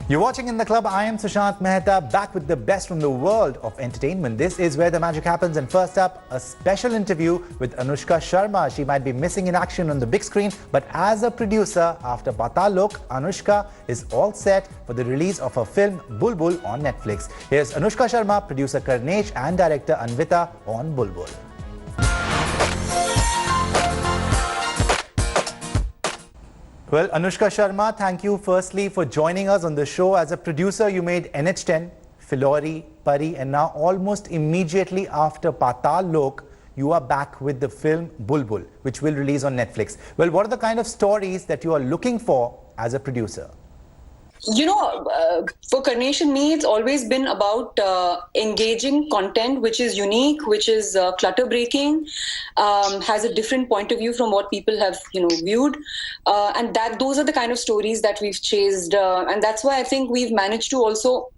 You're watching In the Club. I am Sushant Mehta, back with the best from the world of entertainment. This is where the magic happens. And first up, a special interview with Anushka Sharma. She might be missing in action on the big screen, but as a producer, after Paatal Lok, Anushka is all set for the release of her film Bulbul on Netflix. Here's Anushka Sharma, producer Karnesh and director Anvita on Bulbul. Well, Anushka Sharma, thank you firstly for joining us on the show. As a producer, you made NH10, Filori, Pari, and now almost immediately after Paatal Lok, you are back with the film Bulbul, which will release on Netflix. Well, what are the kind of stories that you are looking for as a producer? You know, for Karnesh and me, it's always been about engaging content which is unique, which is clutter-breaking, has a different point of view from what people have, viewed. And those are the kind of stories that we've chased. And that's why I think we've managed to also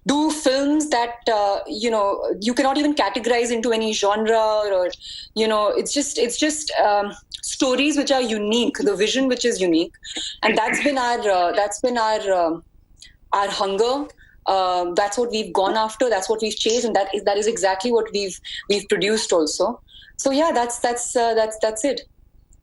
do films that, you cannot even categorize into any genre or, it's just stories which are unique, the vision which is unique. And that's been our hunger. That's what we've gone after. That's what we've chased. And that is exactly what we've produced also. So yeah, that's it.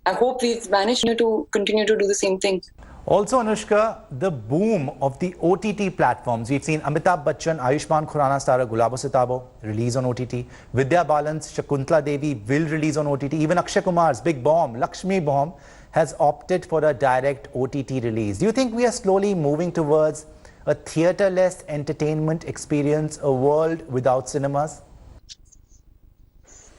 I hope we've managed to continue to do the same thing. Also, Anushka, the boom of the OTT platforms. We've seen Amitabh Bachchan, Ayushmann Khurrana starrer Gulabo Sitabo release on OTT. Vidya Balan's Shakuntala Devi will release on OTT. Even Akshay Kumar's big bomb, Lakshmi Bomb, has opted for a direct OTT release. Do you think we are slowly moving towards a theatre-less entertainment experience, a world without cinemas?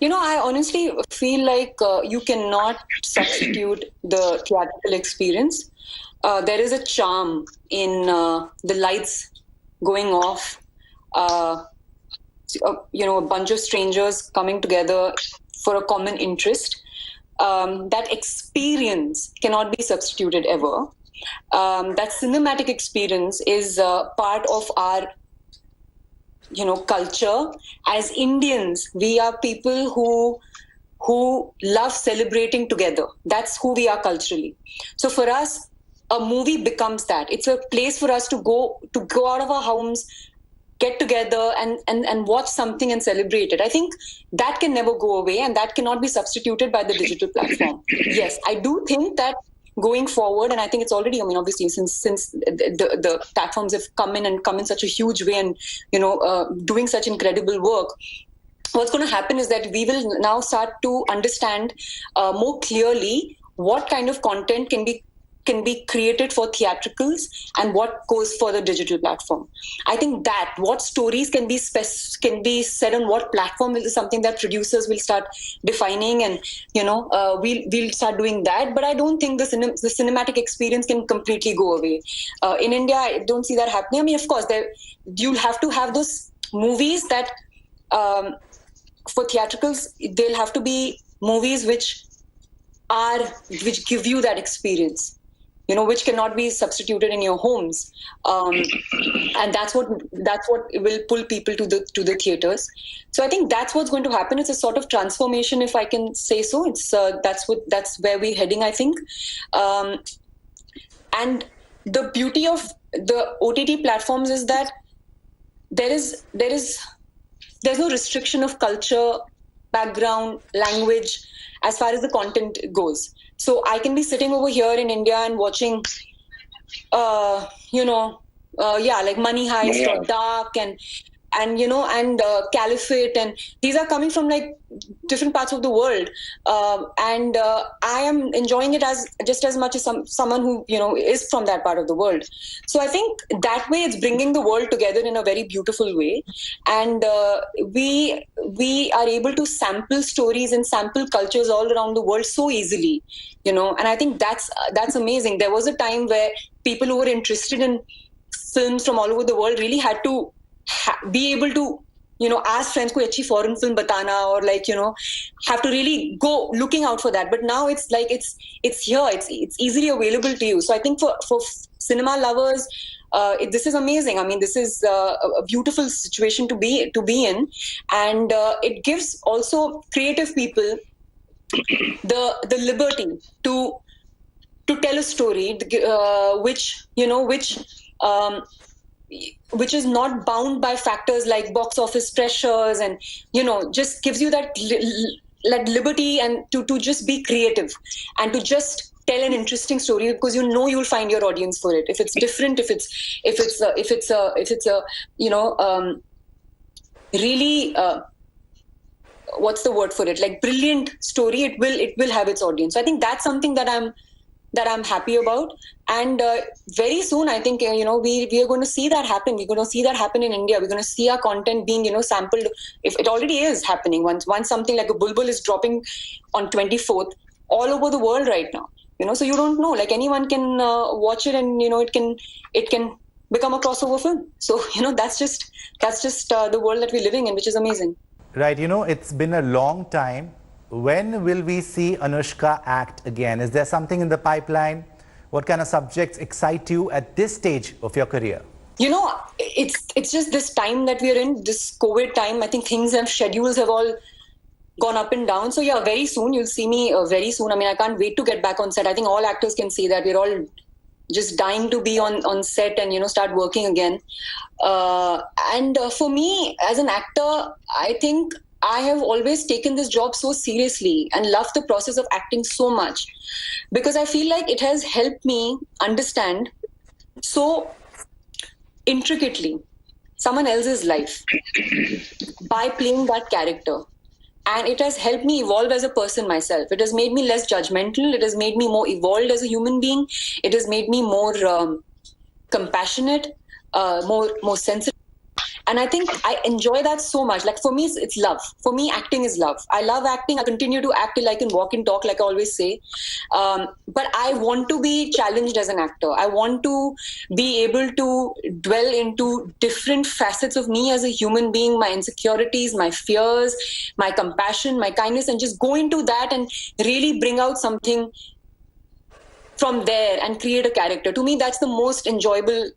I honestly feel like you cannot substitute the theatrical experience. There is a charm in the lights going off, a bunch of strangers coming together for a common interest. That experience cannot be substituted ever. That cinematic experience is part of our culture. As Indians, we are people who love celebrating together. That's who we are culturally. So for us, a movie becomes that. It's a place for us to go out of our homes, get together and watch something and celebrate it. I think that can never go away, and that cannot be substituted by the digital platform. Yes, I do think that going forward, and I think it's already, obviously, since the platforms have come in such a huge way and, doing such incredible work, what's going to happen is that we will now start to understand more clearly what kind of content can be created for theatricals and what goes for the digital platform. I think that what stories can be said on what platform is something that producers will start defining, and we'll start doing that. But I don't think the cinematic experience can completely go away. In India, I don't see that happening. I mean, of course, you'll have to have those movies that for theatricals, they'll have to be movies which give you that experience, which cannot be substituted in your homes, and that's what will pull people to the theaters. So I think that's what's going to happen. It's a sort of transformation, if I can say so. It's that's where we're heading, I think. And the beauty of the OTT platforms is that there's no restriction of culture, background, language, as far as the content goes. So I can be sitting over here in India and watching, like Money Heist or Dark and Caliphate, and these are coming from like different parts of the world, and I am enjoying it just as much as someone who is from that part of the world. So I think that way it's bringing the world together in a very beautiful way, and we are able to sample stories and sample cultures all around the world so easily, and I think that's amazing. There was a time where people who were interested in films from all over the world really had to be able to ask friends koi achhi foreign film batana, or have to really go looking out for that. But now it's like it's here, it's easily available to you. So I think for cinema lovers, this is amazing. I mean, this is a beautiful situation to be in, and it gives also creative people the liberty to tell a story which which is not bound by factors like box office pressures, and just gives you that liberty and to just be creative and to just tell an interesting story, because you'll find your audience for it. If it's different, if it's a really what's the word for it, like brilliant story, it will have its audience. So I think that's something that I'm happy about. And very soon, I think, we are going to see that happen. We're going to see that happen in India. We're going to see our content being, sampled. If it already is happening, once something like a Bulbul is dropping on 24th all over the world right now, so you don't know, like anyone can watch it, and, it can become a crossover film. So, that's just the world that we're living in, which is amazing. Right. It's been a long time. When will we see Anushka act again? Is there something in the pipeline? What kind of subjects excite you at this stage of your career? It's just this time that we are in, this COVID time. I think schedules have all gone up and down. So yeah, very soon you'll see me very soon. I mean, I can't wait to get back on set. I think all actors can see that. We're all just dying to be on set and, start working again. And for me as an actor, I think I have always taken this job so seriously and loved the process of acting so much, because I feel like it has helped me understand so intricately someone else's life by playing that character. And it has helped me evolve as a person myself. It has made me less judgmental. It has made me more evolved as a human being. It has made me more compassionate, more sensitive. And I think I enjoy that so much. Like, for me, it's love. For me, acting is love. I love acting. I continue to act till I can walk and talk, like I always say. But I want to be challenged as an actor. I want to be able to dwell into different facets of me as a human being, my insecurities, my fears, my compassion, my kindness, and just go into that and really bring out something from there and create a character. To me, that's the most enjoyable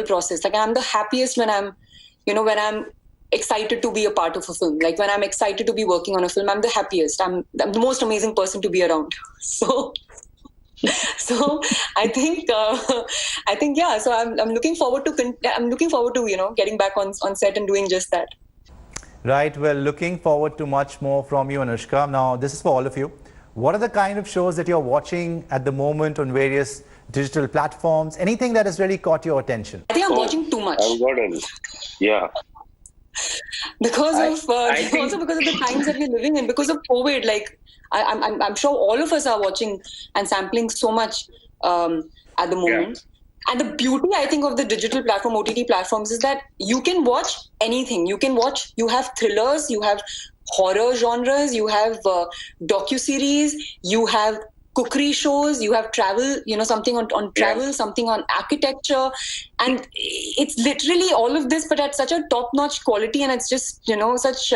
process. Like, I'm the happiest when I'm excited to be a part of a film. Like, when I'm excited to be working on a film, I'm the happiest. I'm the most amazing person to be around. So I think yeah. So I'm looking forward to getting back on set and doing just that. Right. Well, looking forward to much more from you, Anushka. Now, this is for all of you. What are the kind of shows that you're watching at the moment on various digital platforms? Anything that has really caught your attention? I think I'm watching too much. I've got it. Yeah. Because of the times that we're living in, because of COVID. Like, I'm sure all of us are watching and sampling so much at the moment. Yeah. And the beauty, I think, of the digital platform, OTT platforms, is that you can watch anything. You have thrillers, you have horror genres, you have docuseries, you have cookery shows, you have travel, something on travel, something on architecture, and it's literally all of this, but at such a top-notch quality, and it's just, such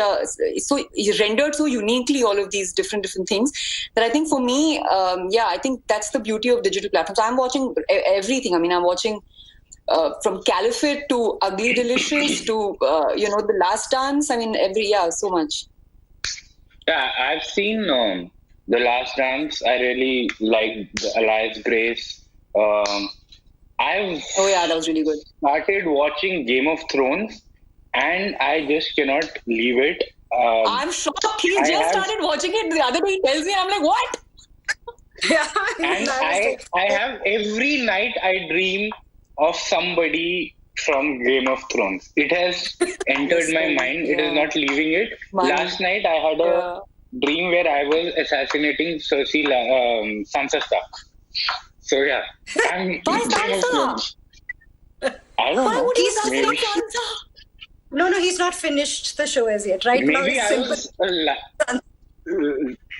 so rendered so uniquely, all of these different things, that I think for me, I think that's the beauty of digital platforms. I'm watching everything. I mean, I'm watching from Caliphate to Ugly Delicious to The Last Dance. I mean, so much. Yeah, I've seen The Last Dance. I really like the Elias Grace. That was really good. Started watching Game of Thrones, and I just cannot leave it. I'm shocked. He started watching it the other day. He tells me, and I'm like, what? And I have every night I dream of somebody from Game of Thrones. It has entered my mind. It is not leaving it. Last night I had a dream where I was assassinating Cersei, Sansa Stark. So yeah, I'm Why Sansa? I don't know. Why would he assassinate Sansa? No, he's not finished the show as yet, right? Maybe I was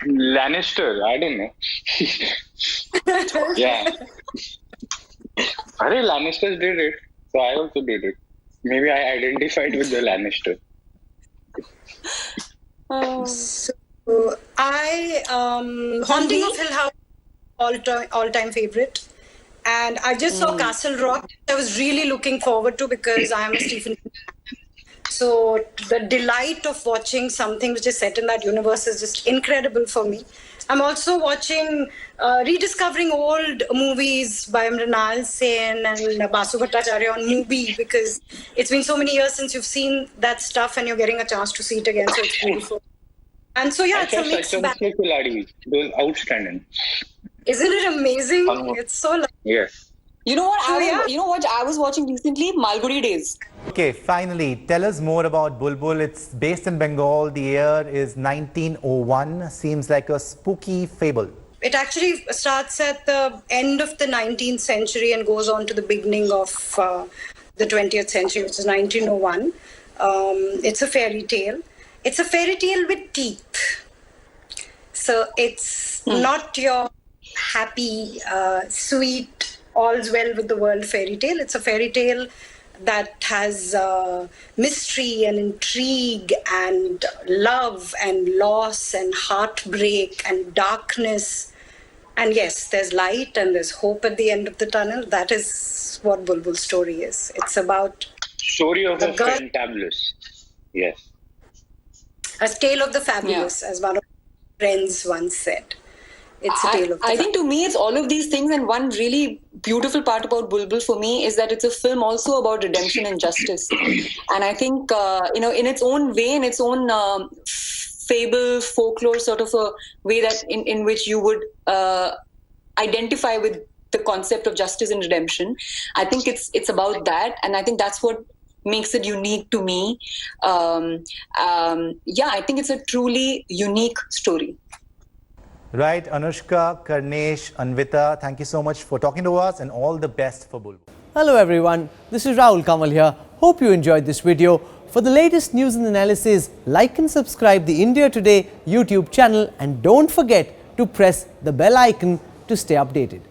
Lannister. I don't know. Yeah. Lannisters did it. So I also did it. Maybe I identified with the Lannister. So I Haunting of Hill House, all-time favorite, and I just saw Castle Rock. I was really looking forward to, because I am a Stephen King fan. So the delight of watching something which is set in that universe is just incredible for me. I'm also watching, rediscovering old movies by Mrinal Sen and Basu Bhattacharya on Mubi, because it's been so many years since you've seen that stuff and you're getting a chance to see it again. So it's beautiful. And so, yeah, it's a mixed bag. It was outstanding. Isn't it amazing? It's so lovely. Yes. You know what I was watching recently? Malgudi Days. Okay, finally, tell us more about Bulbul. It's based in Bengal. The year is 1901. Seems like a spooky fable. It actually starts at the end of the 19th century and goes on to the beginning of the 20th century, which is 1901. It's a fairy tale. It's a fairy tale with teeth. So it's not your happy, sweet, all's well with the world fairy tale. It's a fairy tale that has mystery and intrigue and love and loss and heartbreak and darkness. And yes, there's light and there's hope at the end of the tunnel. That is what Bulbul's story is. It's about story of a fantabulous. Yes. A tale of the fabulous, as one of my friends once said. It's a tale of the I think to me it's all of these things, and one really beautiful part about Bulbul for me is that it's a film also about redemption and justice. And I think, in its own way, in its own fable, folklore sort of a way that in which you would identify with the concept of justice and redemption. I think it's about that, and I think that's what makes it unique to me. I think it's a truly unique story. Right, Anushka, Karnesh, Anvita, thank you so much for talking to us and all the best for Bulbul. Hello everyone, this is Rahul Kamal here. Hope you enjoyed this video. For the latest news and analysis, like and subscribe the India Today YouTube channel and don't forget to press the bell icon to stay updated.